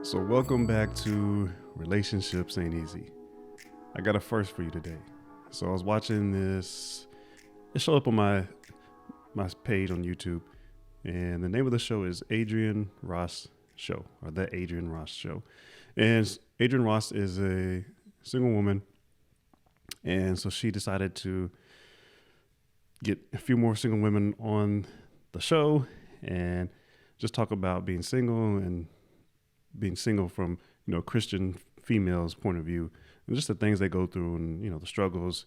So welcome back to Relationships Ain't Easy. I got a first for you today. So I was watching this. It showed up on my page on YouTube, and the name of the show is Adrian Ross Show, or The Adrian Ross Show. And Adrian Ross is a single woman, and so she decided to get a few more single women on the show and just talk about being single and being single from Christian females' point of view, and just the things they go through, and the struggles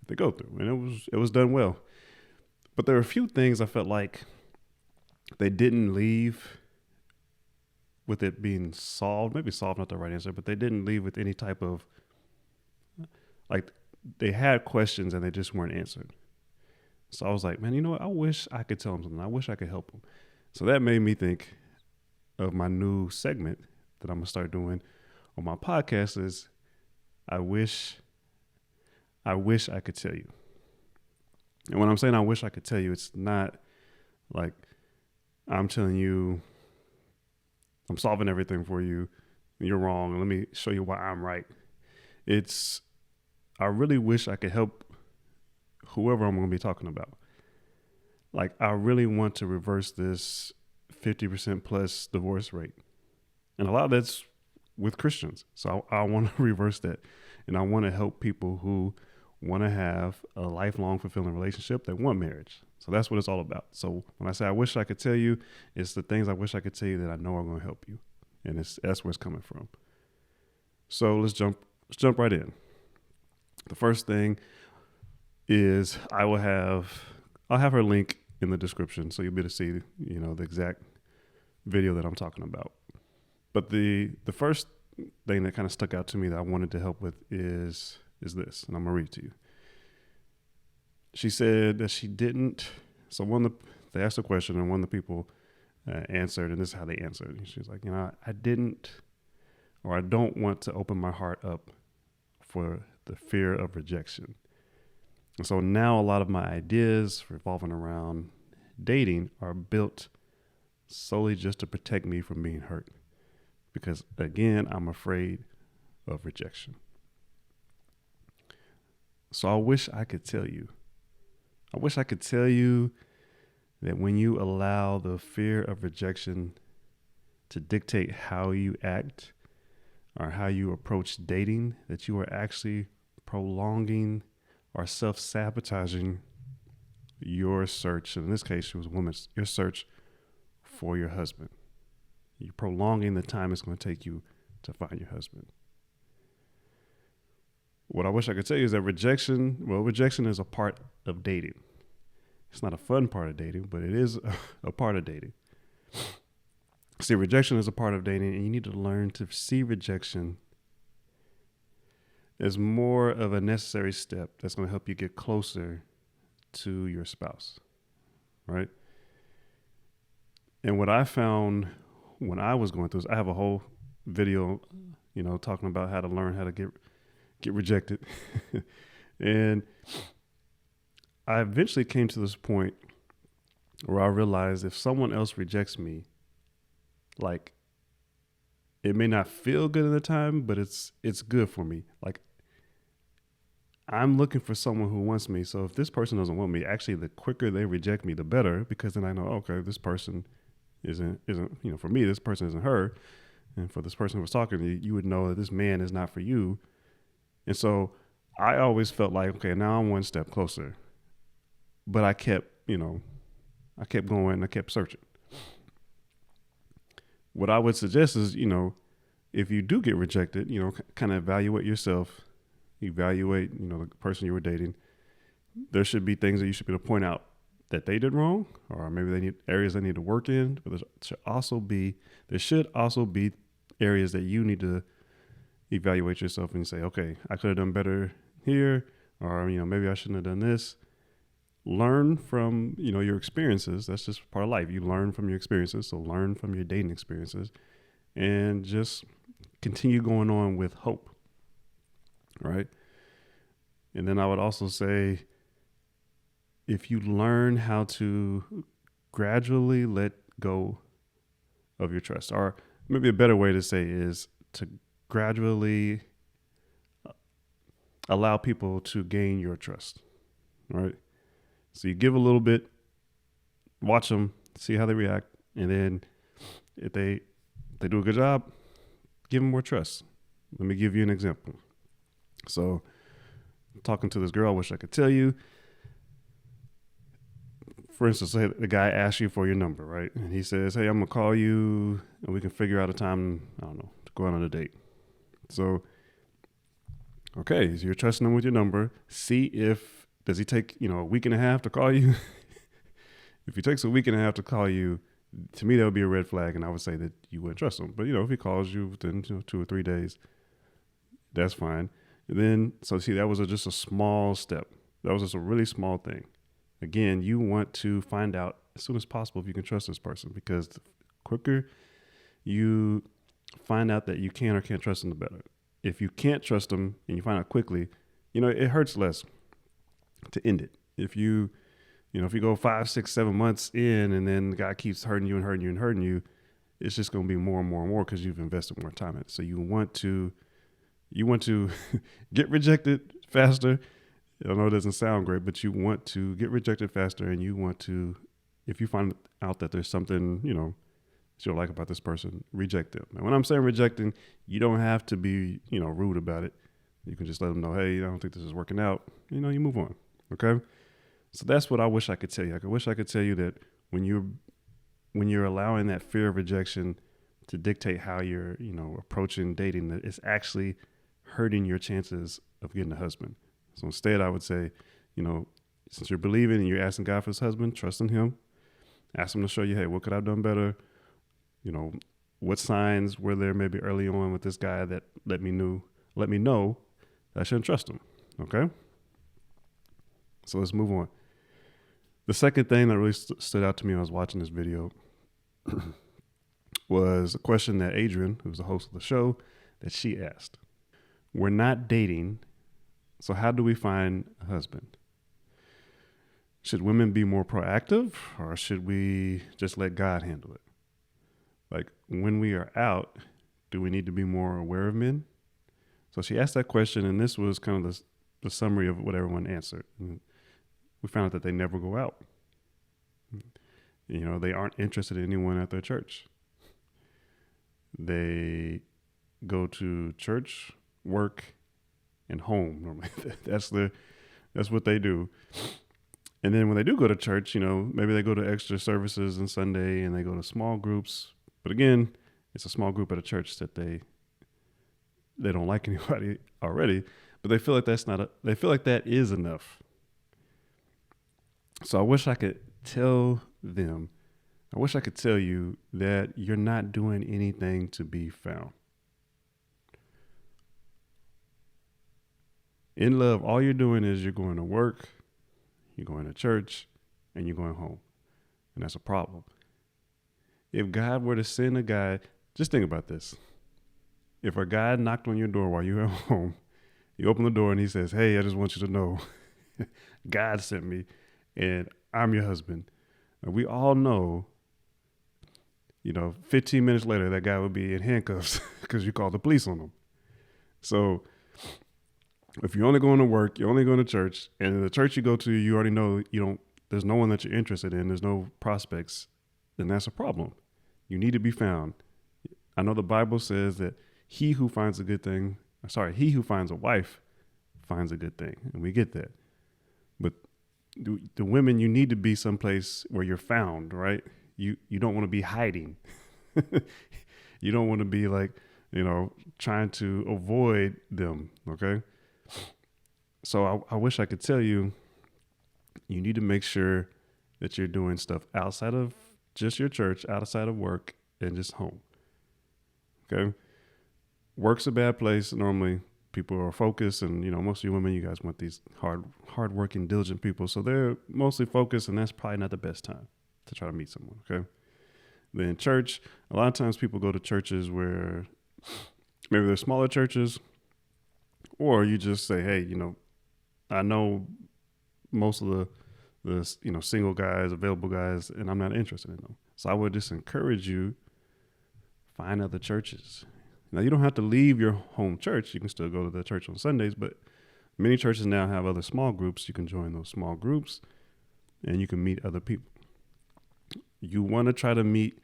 they go through. And it was done well, but there are a few things I felt like they didn't leave with it being solved. Maybe solved not the right answer, but they didn't leave with any type of, like, they had questions and they just weren't answered. So I was like, man, I wish I could tell them something. I wish I could help them. So that made me think of my new segment that I'm gonna start doing on my podcast is I wish I could tell you. And when I'm saying I wish I could tell you, it's not like I'm telling you I'm solving everything for you, you're wrong, and let me show you why I'm right. It's I really wish I could help whoever I'm gonna be talking about. Like, I really want to reverse this 50% plus divorce rate. And a lot of that's with Christians. So I want to reverse that. And I want to help people who want to have a lifelong fulfilling relationship that want marriage. So that's what it's all about. So when I say I wish I could tell you, it's the things I wish I could tell you that I know are going to help you. And that's where it's coming from. So let's jump right in. The first thing is I'll have her link in the description, so you'll be able to see, the exact video that I'm talking about. But the first thing that kind of stuck out to me that I wanted to help with is this, and I'm gonna read it to you. She said that she didn't. So they asked a question, and one of the people answered, and this is how they answered. She's like, I didn't, or I don't want to open my heart up for the fear of rejection. And so now a lot of my ideas revolving around dating are built solely just to protect me from being hurt. Because again, I'm afraid of rejection. So I wish I could tell you. I wish I could tell you that when you allow the fear of rejection to dictate how you act or how you approach dating, that you are actually prolonging or self-sabotaging your search. In this case, she was a woman, your search for your husband. You're prolonging the time it's going to take you to find your husband. What I wish I could tell you is that rejection is a part of dating. It's not a fun part of dating, but it is a part of dating. See, rejection is a part of dating, and you need to learn to see rejection as more of a necessary step that's going to help you get closer to your spouse, right? And what I found when I was going through this, I have a whole video, talking about how to learn how to get rejected. And I eventually came to this point where I realized if someone else rejects me, like, it may not feel good at the time, but it's good for me. Like, I'm looking for someone who wants me. So if this person doesn't want me, actually, the quicker they reject me, the better, because then I know, okay, this person isn't, for me, this person isn't her. And for this person who was talking to you, you would know that this man is not for you. And so I always felt like, okay, now I'm one step closer. But I kept going, I kept searching. What I would suggest is, if you do get rejected, kind of evaluate yourself, evaluate, the person you were dating. There should be things that you should be able to point out that they did wrong, or maybe they need areas they need to work in. But there should also be areas that you need to evaluate yourself and say, okay, I could have done better here, or maybe I shouldn't have done this. Learn from your experiences. That's just part of life. You learn from your experiences, so learn from your dating experiences, and just continue going on with hope. Right? And then I would also say, if you learn how to gradually let go of your trust, or maybe a better way to say is to gradually allow people to gain your trust, right? So you give a little bit, watch them, see how they react, and then if they do a good job, give them more trust. Let me give you an example. So, talking to this girl, I wish I could tell you. For instance, say the guy asks you for your number, right? And he says, "Hey, I'm gonna call you, and we can figure out a time. I don't know, to go out on a date." So, okay, so you're trusting him with your number. See if does he take a week and a half to call you. If he takes a week and a half to call you, to me that would be a red flag, and I would say that you wouldn't trust him. But if he calls you within 2 or 3 days, that's fine. And then so see that was just a small step. That was just a really small thing. Again, you want to find out as soon as possible if you can trust this person, because the quicker you find out that you can or can't trust them, the better. If you can't trust them and you find out quickly, it hurts less to end it. If you go 5, 6, 7 months in and then the guy keeps hurting you and hurting you and hurting you, it's just going to be more and more and more because you've invested more time in it. So you want to get rejected faster. I know it doesn't sound great, but you want to get rejected faster, and you want to, if you find out that there's something, that you don't like about this person, reject them. And when I'm saying rejecting, you don't have to be, rude about it. You can just let them know, hey, I don't think this is working out. You move on. Okay. So that's what I wish I could tell you. I wish I could tell you that when you're allowing that fear of rejection to dictate how you're, approaching dating, that it's actually hurting your chances of getting a husband. So instead, I would say, since you're believing and you're asking God for this husband, trust in him. Ask him to show you, hey, what could I have done better? What signs were there maybe early on with this guy that let me know that I shouldn't trust him. Okay? So let's move on. The second thing that really stood out to me when I was watching this video was a question that Adrian, who's the host of the show, that she asked. We're not dating, so how do we find a husband? Should women be more proactive, or should we just let God handle it? Like, when we are out, do we need to be more aware of men? So she asked that question, and this was kind of the summary of what everyone answered. And we found out that they never go out. They aren't interested in anyone at their church. They go to church, work, and home normally. That's what they do. And then when they do go to church, maybe they go to extra services on Sunday and they go to small groups. But again, it's a small group at a church that they don't like anybody already, but they feel like they feel like that is enough. So I wish I could tell you that you're not doing anything to be found. In love, all you're doing is you're going to work, you're going to church, and you're going home. And that's a problem. If God were to send a guy, just think about this. If a guy knocked on your door while you're at home, you open the door and he says, hey, I just want you to know God sent me and I'm your husband. And we all know, 15 minutes later, that guy would be in handcuffs because you called the police on him. So if you're only going to work, you're only going to church, and the church you go to, you already know there's no one that you're interested in, there's no prospects, then that's a problem. You need to be found. I know the Bible says that he who finds a wife finds a good thing, and we get that. But the women, you need to be someplace where you're found, right? You don't want to be hiding. You don't want to be trying to avoid them, okay? So I wish I could tell you, you need to make sure that you're doing stuff outside of just your church, outside of work, and just home. Okay? Work's a bad place. Normally, people are focused, and most of you women, you guys want these hard-working, diligent people. So they're mostly focused, and that's probably not the best time to try to meet someone. Okay? Then church, a lot of times people go to churches where maybe they're smaller churches, or you just say, hey, I know most of the single guys, available guys, and I'm not interested in them. So I would just encourage you, Find other churches. Now, you don't have to leave your home church. You can still go to the church on Sundays, but many churches now have other small groups. You can join those small groups and you can meet other people. You want to try to meet,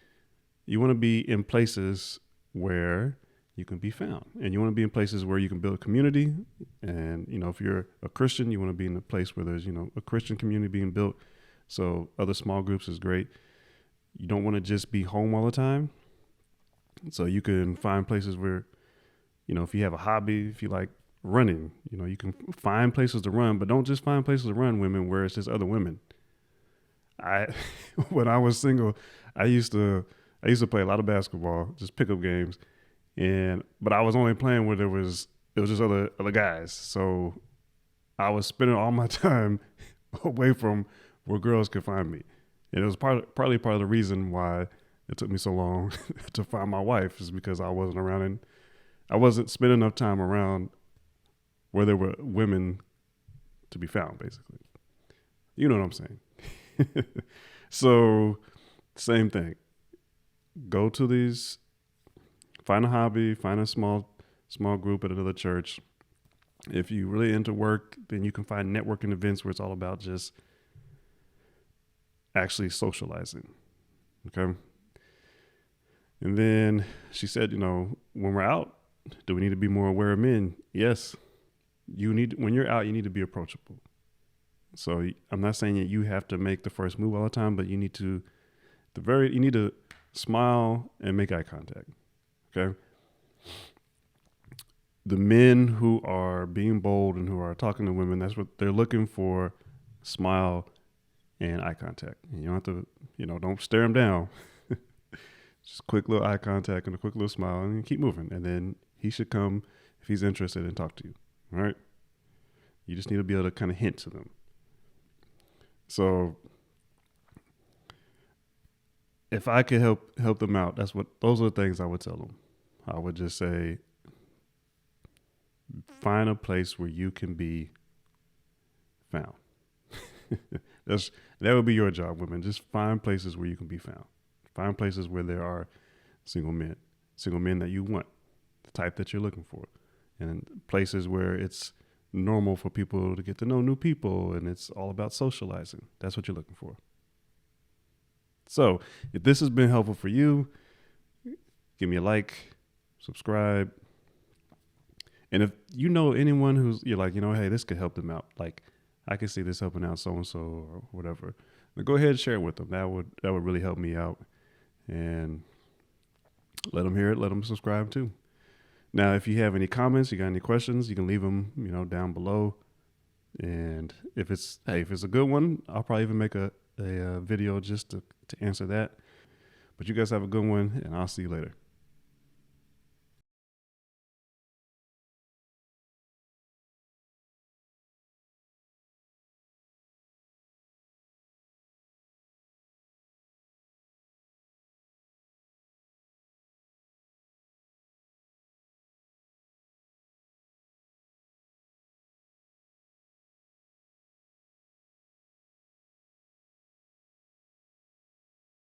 you want to be in places where you can be found, and you want to be in places where you can build a community. And, if you're a Christian, you want to be in a place where there's, a Christian community being built. So other small groups is great. You don't want to just be home all the time. So you can find places where, if you have a hobby, if you like running, you can find places to run, but don't just find places to run, women, where it's just other women. When I was single, I used to play a lot of basketball, just pickup games. But I was only playing where it was just other guys. So I was spending all my time away from where girls could find me. And it was partly part of the reason why it took me so long to find my wife, is because I wasn't around, and I wasn't spending enough time around where there were women to be found, basically. You know what I'm saying? So, same thing. Go to these, find a hobby, find a small group at another church. If you really into work, then you can find networking events where it's all about just actually socializing. Okay. And then she said, when we're out, do we need to be more aware of men? Yes. When you're out, you need to be approachable. So I'm not saying that you have to make the first move all the time, but you need to, you need to smile and make eye contact. Okay. The men who are being bold and who are talking to women, that's what they're looking for: smile and eye contact. And you don't have to, don't stare them down. Just quick little eye contact and a quick little smile, and keep moving. And then he should come, if he's interested, and talk to you. All right. You just need to be able to kind of hint to them. So if I could help them out, those are the things I would tell them. I would just say, find a place where you can be found. That would be your job, women. Just find places where you can be found. Find places where there are single men that you want, the type that you're looking for, and places where it's normal for people to get to know new people, and it's all about socializing. That's what you're looking for. So if this has been helpful for you, give me a like, subscribe. And if you know anyone who's, you're like, hey, this could help them out, like I can see this helping out so-and-so or whatever, then go ahead and share it with them. That would really help me out, and let them hear it. Let them subscribe too. Now, if you have any comments, you got any questions, you can leave them, down below. And if it's a good one, I'll probably even make a video just to answer that. But you guys have a good one, and I'll see you later.